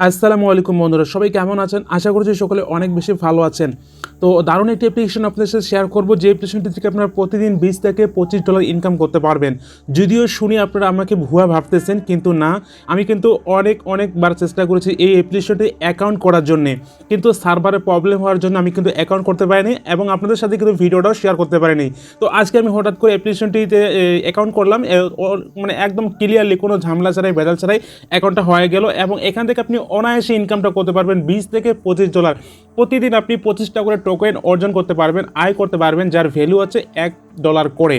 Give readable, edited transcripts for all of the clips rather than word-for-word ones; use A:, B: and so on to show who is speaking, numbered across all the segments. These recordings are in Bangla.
A: আসসালামু আলাইকুম বন্ধুরা, সবাই কেমন আছেন? আশা করছি সকলে অনেক বেশি ভালো আছেন। তো দারুণ একটি অ্যাপ্লিকেশন আপনাদের সাথে শেয়ার করব, যে অ্যাপ্লিকেশনটি থেকে আপনারা প্রতিদিন $20 থেকে $25 ইনকাম করতে পারবেন। যদিও শুনি আপনারা আমাকে ভুয়া ভাবতেছেন, কিন্তু না, আমি কিন্তু অনেকবার চেষ্টা করেছি এই অ্যাপ্লিকেশনটি অ্যাকাউন্ট করার জন্যে, কিন্তু সার্ভারে প্রবলেম হওয়ার জন্য আমি কিন্তু অ্যাকাউন্ট করতে পারিনি এবং আপনাদের সাথে কিন্তু ভিডিওটাও শেয়ার করতে পারিনি। তো আজকে আমি হঠাৎ করে অ্যাপ্লিকেশনটিতে অ্যাকাউন্ট করলাম, মানে একদম ক্লিয়ারলি কোনো ঝামেলা ছাড়াই, ভেজাল ছাড়াই অ্যাকাউন্টটা হয়ে গেল এবং এখান থেকে আপনি অনায়াসে ইনকামটা করতে পারবেন $20 থেকে $25। প্রতিদিন আপনি 25টা করে টোকেন অর্জন করতে পারবেন, আয় করতে পারবেন, যার ভ্যালু হচ্ছে $1 করে।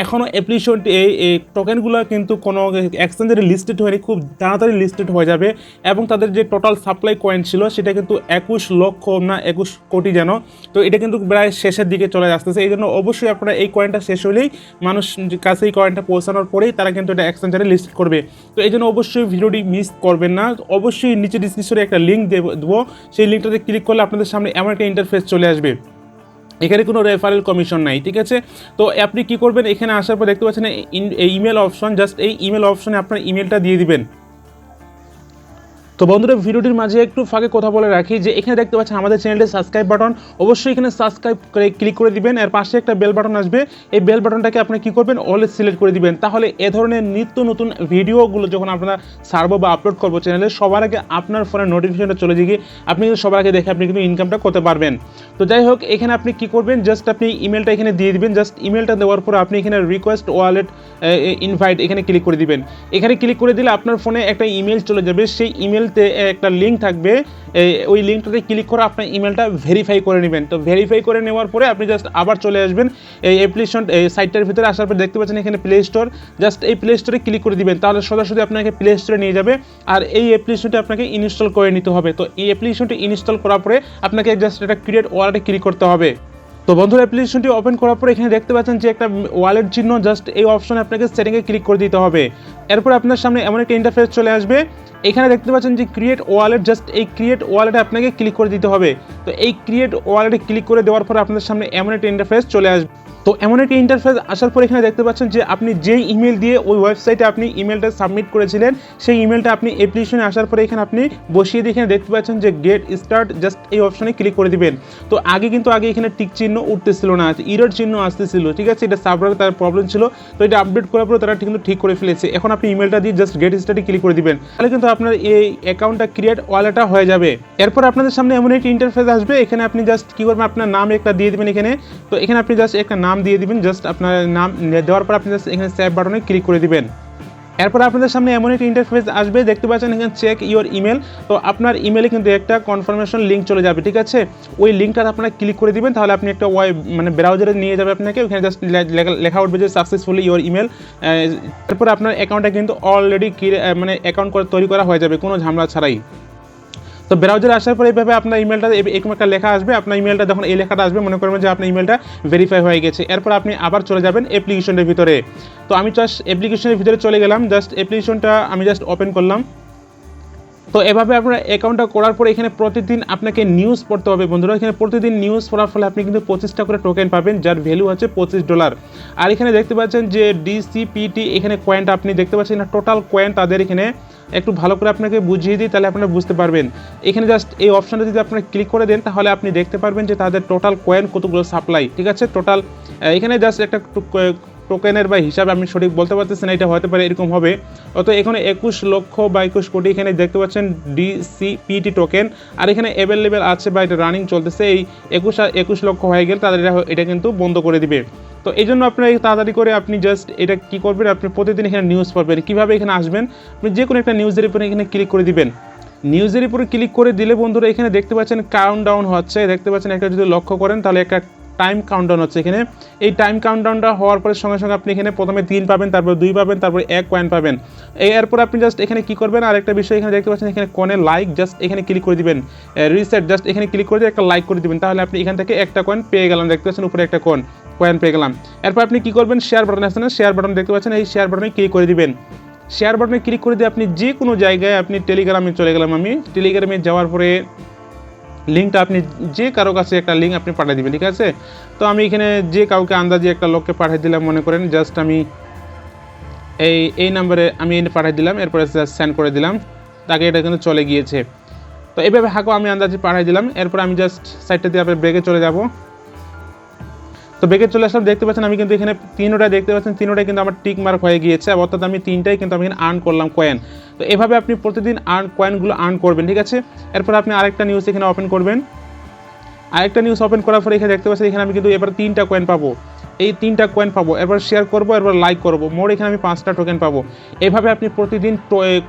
A: এখনও অ্যাপ্লিকেশনটি এই টোকেনগুলো কিন্তু কোনো এক্সচেঞ্জের লিস্টেড হয়নি, খুব তাড়াতাড়ি লিস্টেড হয়ে যাবে এবং তাদের যে টোটাল সাপ্লাই কয়েন ছিল সেটা কিন্তু 21 লক্ষ না 21 কোটি যেন। তো এটা কিন্তু প্রায় শেষের দিকে চলে আসতেছে, এই জন্য অবশ্যই আপনারা এই কয়েনটা শেষ হলেই, মানুষ কাছে এই কয়েনটা পৌঁছানোর পরেই তারা কিন্তু এটা এক্সচেঞ্জারে লিস্ট করবে। তো এই জন্য অবশ্যই ভিডিওটি মিস করবেন না। অবশ্যই নিচে ডিসক্রিপশনে একটা লিঙ্ক দেবো, সেই লিঙ্কটাতে ক্লিক করলে আপনাদের সামনে এমন একটা ইন্টারফেস চলে আসবে। এখানে কোনো রেফারেল কমিশন নাই, ঠিক আছে? তো আপনি কী করবেন, এখানে আসার পর দেখতে পাচ্ছেন ইমেল অপশন, জাস্ট এই ইমেল অপশনে আপনার ইমেলটা দিয়ে দিবেন। তো বন্ধুরা, ভিডিওটির মাঝে একটু ফাঁকে কথা বলে রাখি যে এখানে দেখতে পাচ্ছেন আমাদের চ্যানেলের সাবস্ক্রাইব বাটন, অবশ্যই এখানে সাবস্ক্রাইব করে ক্লিক করে দিবেন। এর পাশে একটা বেল বাটন আসবে, এই বেল বাটনটাকে আপনি কী করবেন, অলওয়েজ সিলেক্ট করে দিবেন। তাহলে এ ধরনের নিত্য নতুন ভিডিওগুলো যখন আপনারা ছাড়বো বা আপলোড করবো চ্যানেলে, সবার আগে আপনার ফোনে নোটিফিকেশনটা চলে গিয়ে আপনি কিন্তু সবার আগে দেখে আপনি কিন্তু ইনকামটা করতে পারবেন। তো যাই হোক, এখানে আপনি কী করবেন, জাস্ট আপনি ইমেলটা এখানে দিয়ে দিবেন। জাস্ট ইমেলটা দেওয়ার পর আপনি এখানে রিকোয়েস্ট ওয়ালেট ইনভাইট এখানে ক্লিক করে দিবেন। এখানে ক্লিক করে দিলে আপনার ফোনে একটা ইমেল চলে যাবে, সেই ইমেলতে একটা লিঙ্ক থাকবে, ওই লিঙ্কটাতে ক্লিক করে আপনার ইমেলটা ভেরিফাই করে নেবেন। তো ভেরিফাই করে নেওয়ার পরে আপনি জাস্ট আবার চলে আসবেন এই অ্যাপ্লিকেশন সাইটটার ভিতরে। আসার পর দেখতে পাচ্ছেন এখানে প্লে স্টোর, জাস্ট এই প্লে স্টোরে ক্লিক করে দিবেন, তাহলে সোজাসুজি আপনাকে প্লে স্টোরে নিয়ে যাবে আর এই অ্যাপ্লিকেশনটি আপনাকে ইনস্টল করে নিতে হবে। তো এই অ্যাপ্লিকেশনটি ইনস্টল করার পরে আপনাকে জাস্ট একটা ক্রিয়েট ওয়ালেটে ক্লিক করতে হবে। তো বন্ধুরা, অ্যাপ্লিকেশনটি ওপেন করার পর এখানে দেখতে পাচ্ছেন যে একটা ওয়ালেট চিহ্ন, জাস্ট এই অপশনে আপনাকে সেটিংয়ে ক্লিক করে দিতে হবে। এরপর আপনার সামনে এমন একটা ইন্টারফেস চলে আসবে, এখানে দেখতে পাচ্ছেন যে ক্রিয়েট ওয়ালেট, জাস্ট এই ক্রিয়েট ওয়ালেটে আপনাকে ক্লিক করে দিতে হবে। তো এই ক্রিয়েট ওয়ালেটে ক্লিক করে দেওয়ার পর আপনাদের সামনে এমন একটা ইন্টারফেস চলে আসবে। তো এমন একটা ইন্টারফেস আসার পর এখানে দেখতে পাচ্ছেন যে আপনি যেই ইমেল দিয়ে ওই ওয়েবসাইটে আপনি ইমেলটা সাবমিট করেছিলেন, সেই ইমেলটা আপনি অ্যাপ্লিকেশনে আসার পরে এখানে আপনি বসিয়ে দিয়ে এখানে দেখতে পাচ্ছেন যে গেট স্টার্ট, জাস্ট এই অপশনে ক্লিক করে দিবেন। তো আগে এখানে টিক চিহ্ন উঠতেছিল না, এরর চিহ্ন আসতেছিল, ঠিক আছে? এটা সার্ভারে তার প্রবলেম ছিল, তো এটা আপডেট করার পরে তারা কিন্তু ঠিক করে ফেলেছে। এখন আপনি ইমেলটা দিয়ে জাস্ট গেট স্টার্টে ক্লিক করে দিবেন, তাহলে কিন্তু আপনার এই অ্যাকাউন্টটা ক্রিয়েট ওয়ালেটটা হয়ে যাবে। এরপর আপনাদের সামনে এমন একটি ইন্টারফেস আসবে, এখানে আপনি জাস্ট কী করবেন, আপনার নাম একটা দিয়ে দিবেন এখানে। তো এখানে আপনি জাস্ট একটা নাম দিয়ে দিবেন, জাস্ট আপনার নাম দেওয়ার পর আপনি জাস্ট এখানে সেভ বাটনে ক্লিক করে দিবেন। এরপর আপনাদের সামনে এমন একটি ইন্টারফেস আসবে, দেখতে পাচ্ছেন এখানে চেক ইওর ইমেল। তো আপনার ইমেলে কিন্তু একটা কনফার্মেশন লিঙ্ক চলে যাবে, ঠিক আছে? ওই লিঙ্কটা আপনারা ক্লিক করে দিবেন, তাহলে আপনি একটা ব্রাউজারে নিয়ে যাবে আপনাকে, ওখানে জাস্ট লেখা উঠবে যে সাকসেসফুলি ইওর ইমেল। এরপর আপনার অ্যাকাউন্টটা কিন্তু অলরেডি অ্যাকাউন্ট তৈরি করা হয়ে যাবে কোনো ঝামেলা ছাড়াই। তো ব্রাউজারে আসার পর এইভাবে আপনার ইমেলটা এরকম একটা লেখা আসবে, আপনার ইমেলটা যখন এই লেখাটা আসবে মনে করবেন যে আপনার ইমেলটা ভেরিফাই হয়ে গেছে। এরপর আপনি আবার চলে যাবেন অ্যাপ্লিকেশনের ভিতরে। তো আমি জাস্ট অ্যাপ্লিকেশনের ভিতরে চলে গেলাম, জাস্ট অ্যাপ্লিকেশনটা আমি জাস্ট ওপেন করলাম। তো এভাবে আপনার অ্যাকাউন্টটা করার পরে এখানে প্রতিদিন আপনাকে নিউজ পড়তে হবে বন্ধুরা। এখানে প্রতিদিন নিউজ পড়ার ফলে আপনি কিন্তু 25টা করে টোকেন পাবেন, যার ভ্যালু হচ্ছে $25। আর এখানে দেখতে পাচ্ছেন যে ডিসিপিটি এখানে কয়েনটা আপনি দেখতে পাচ্ছেন না, টোটাল কয়েন তাদের এখানে একটু ভালো করে আপনাকে বুঝিয়ে দিই, তাহলে আপনারা বুঝতে পারবেন। এখানে জাস্ট এই অপশানটা যদি আপনারা ক্লিক করে দেন, তাহলে আপনি দেখতে পারবেন যে তাদের টোটাল কয়েন কতগুলো সাপ্লাই, ঠিক আছে? টোটাল এখানে জাস্ট একটা টোকেনের বা হিসাবে আমি সঠিক বলতে পারতেছি না, এটা হতে পারে এরকম হবে। অত এখানে 21 লক্ষ বা 21 কোটি এখানে দেখতে পাচ্ছেন ডিসিপিটি টোকেন। আর এখানে অ্যাভেলেবেল আছে বা এটা রানিং চলতেছে, এই 21 লক্ষ হয়ে গেলে তাদের এটা কিন্তু বন্ধ করে দিবে। তো এই জন্য আপনারা তাড়াতাড়ি করে আপনি জাস্ট এটা কী করবেন, আপনি প্রতিদিন এখানে নিউজ পড়বেন। কীভাবে এখানে আসবেন, আপনি যে কোনো একটা নিউজের উপরে এখানে ক্লিক করে দিবেন। নিউজের উপরে ক্লিক করে দিলে বন্ধুরা এখানে দেখতে পাচ্ছেন কাউন্টডাউন হচ্ছে, দেখতে পাচ্ছেন একটা যদি লক্ষ্য করেন তাহলে একটা টাইম কাউন্টডাউন হচ্ছে এখানে। এই টাইম কাউন্টডাউনটা হওয়ার পরে সঙ্গে সঙ্গে আপনি এখানে প্রথমে 3 পাবেন, তারপর 2 পাবেন, তারপর 1 কয়েন পাবেন। এরপর আপনি জাস্ট এখানে কী করবেন, আর একটা বিষয় এখানে দেখতে পাচ্ছেন এখানে কোণে লাইক, জাস্ট এখানে ক্লিক করে দিবেন। রিসেট, জাস্ট এখানে ক্লিক করে দিয়ে একটা লাইক করে দিবেন, তাহলে আপনি এখান থেকে একটা কয়েন পেয়ে গেলাম, দেখতে পাচ্ছেন উপরে একটা কয়েন পেয়ে গেলাম। এরপর আপনি কী করবেন, শেয়ার বাটন আছে না, শেয়ার বাটন দেখতে পাচ্ছেন, এই শেয়ার বাটনে ক্লিক করে দিবেন। শেয়ার বাটনে ক্লিক করে দিয়ে আপনি যে কোনো জায়গায়, আপনি টেলিগ্রামে চলে গেলাম, আমি টেলিগ্রামে যাওয়ার পরে লিঙ্কটা আপনি যে কারো কাছে একটা লিঙ্ক আপনি পাঠিয়ে দিবেন, ঠিক আছে? তো আমি এখানে যে কাউকে আন্দাজে একটা লোককে পাঠিয়ে দিলাম, মনে করেন জাস্ট আমি এই নাম্বারে আমি পাঠিয়ে দিলাম, এরপরে জাস্ট সেন্ড করে দিলাম। তাকে এটা কিন্তু চলে গিয়েছে। তো এইভাবে হাঁকো আমি আন্দাজে পাঠাই দিলাম। এরপর আমি জাস্ট সাইডটা দিয়ে আপনার ব্রেকে চলে যাব। তো ব্রেকে চলে আসলাম, দেখতে পাচ্ছেন আমি কিন্তু এখানে তিনোটাই দেখতে পাচ্ছেন, তিনোটাই কিন্তু আমার টিক মার্ক হয়ে গিয়েছে, অর্থাৎ আমি তিনটাই কিন্তু আমি এখানে আর্ন করলাম কয়েন। তো এভাবে আপনি প্রতিদিন কয়েনগুলো আর্ন করবেন, ঠিক আছে। এরপর আপনি আরেকটা নিউজ এখানে ওপেন করবেন। আরেকটা নিউজ ওপেন করার পরে এখানে দেখতে পাচ্ছেন এখানে আমি কিন্তু এবার 3টা কয়েন পাবো, এই 3টা কয়েন পাবো। এরপর শেয়ার করবো, এরপর লাইক করবো, মোট এখানে আমি 5টা টোকেন পাবো। এইভাবে আপনি প্রতিদিন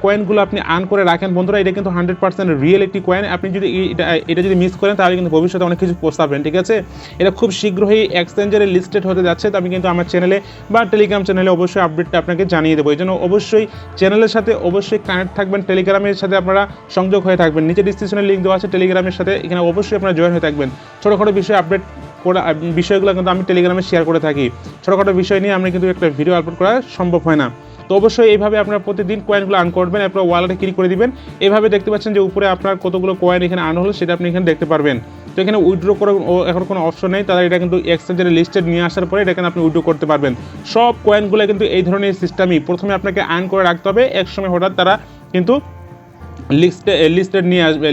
A: কয়েনগুলো আপনি আর্ন করে রাখেন বন্ধুরা। এটা কিন্তু 100% রিয়েল একটি কয়েন। আপনি যদি এটা যদি মিস করেন তাহলে কিন্তু ভবিষ্যতে অনেক কিছু পোস্তাবেন, ঠিক আছে। এটা খুব শীঘ্রই এক্সচেঞ্জারে লিস্টেড হতে যাচ্ছে। তো আমি কিন্তু আমার চ্যানেলে বা টেলিগ্রাম চ্যানেলে অবশ্যই আপডেটটা আপনাকে জানিয়ে দেবো। এই জন্য অবশ্যই চ্যানেলের সাথে অবশ্যই কানেক্ট থাকবেন, টেলিগ্রামের সাথে আপনারা সংযোগ হয়ে থাকবেন। নিচে ডিসক্রিপশনে লিঙ্ক দেওয়া আছে টেলিগ্রামের সাথে, এখানে অবশ্যই আপনারা জয়েন হয়ে থাকবেন। ছোটোখাটো বিষয় আপডেট করা বিষয়গুলো কিন্তু আমি টেলিগ্রামে শেয়ার করে থাকি। ছোটোখাটো বিষয় নিয়ে আমরা কিন্তু একটা ভিডিও আপলোড করা সম্ভব হয় না। তো অবশ্যই এইভাবে আপনারা প্রতিদিন কয়েনগুলো আর্ন করবেন, এরপর ওয়ালেটে ক্লিক করে দিবেন। এইভাবে দেখতে পাচ্ছেন যে উপরে আপনার কতগুলো কয়েন এখানে আর্ন হলো সেটা আপনি এখানে দেখতে পারবেন। তো এখানে উইথড্র করার এখন কোনো অপশন নেই, তারা এটা কিন্তু এক্সচেঞ্জারে লিস্টেড নিয়ে আসার পরে এটা এখানে আপনি উইথড্র করতে পারবেন। সব কয়েনগুলো কিন্তু এই ধরনের সিস্টেমই, প্রথমে আপনাকে আর্ন করে রাখতে হবে, একসময় হঠাৎ তারা কিন্তু লিস্টেড নিয়ে আসবে,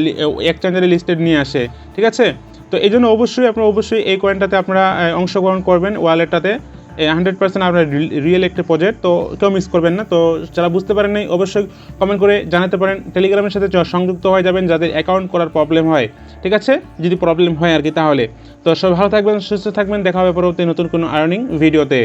A: এক্সচেঞ্জারে লিস্টেড নিয়ে আসে, ঠিক আছে। তো এই জন্য অবশ্যই এই কয়েনটাতে আপনারা অংশগ্রহণ করবেন, ওয়ালেটটাতে 100% আপনার রিয়েল একটি প্রজেক্ট। তো কেউ মিস করবেন না। তো যারা বুঝতে পারেন নাই অবশ্যই কমেন্ট করে জানাতে পারেন। টেলিগ্রামের সাথে সংযুক্ত হয়ে যাবেন যাদের অ্যাকাউন্ট করার প্রবলেম হয়, ঠিক আছে, যদি প্রবলেম হয় আর কি। তাহলে তো সবাই ভালো থাকবেন, সুস্থ থাকবেন, দেখা হবে পরবর্তী নতুন কোনো আর্নিং ভিডিওতে।